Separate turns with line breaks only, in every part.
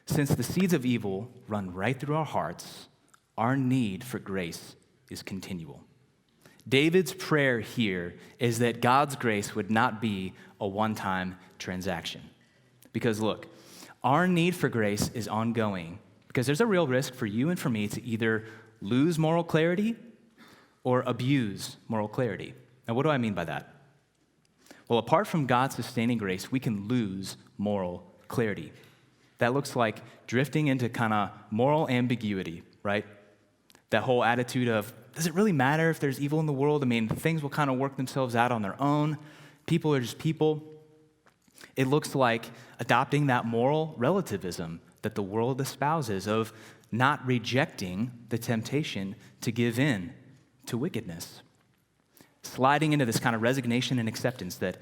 Since the seeds of evil run right through our hearts, our need for grace is continual. David's prayer here is that God's grace would not be a one-time transaction. Because look, our need for grace is ongoing because there's a real risk for you and for me to either lose moral clarity or abuse moral clarity. Now, what do I mean by that? Well, apart from God's sustaining grace, we can lose moral clarity. That looks like drifting into kind of moral ambiguity, right? That whole attitude of, does it really matter if there's evil in the world? I mean, things will kind of work themselves out on their own. People are just people. It looks like adopting that moral relativism that the world espouses of not rejecting the temptation to give in to wickedness. Sliding into this kind of resignation and acceptance that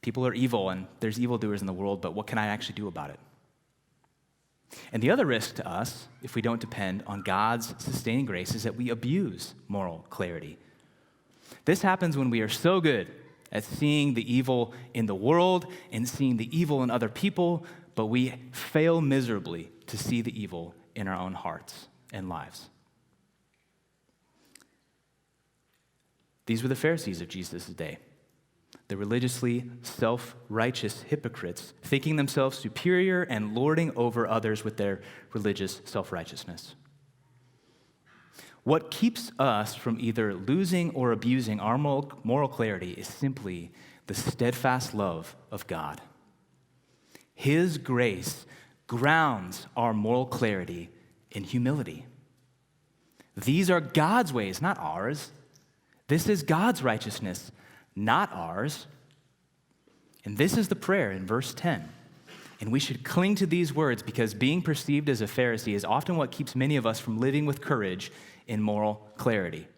people are evil and there's evildoers in the world, but what can I actually do about it? And the other risk to us, if we don't depend on God's sustaining grace, is that we abuse moral clarity. This happens when we are so good at seeing the evil in the world and seeing the evil in other people, but we fail miserably to see the evil in our own hearts and lives. These were the Pharisees of Jesus' day, the religiously self-righteous hypocrites, thinking themselves superior and lording over others with their religious self-righteousness. What keeps us from either losing or abusing our moral clarity is simply the steadfast love of God. His grace grounds our moral clarity in humility. These are God's ways, not ours. This is God's righteousness, not ours. And this is the prayer in verse 10. And we should cling to these words because being perceived as a Pharisee is often what keeps many of us from living with courage in moral clarity.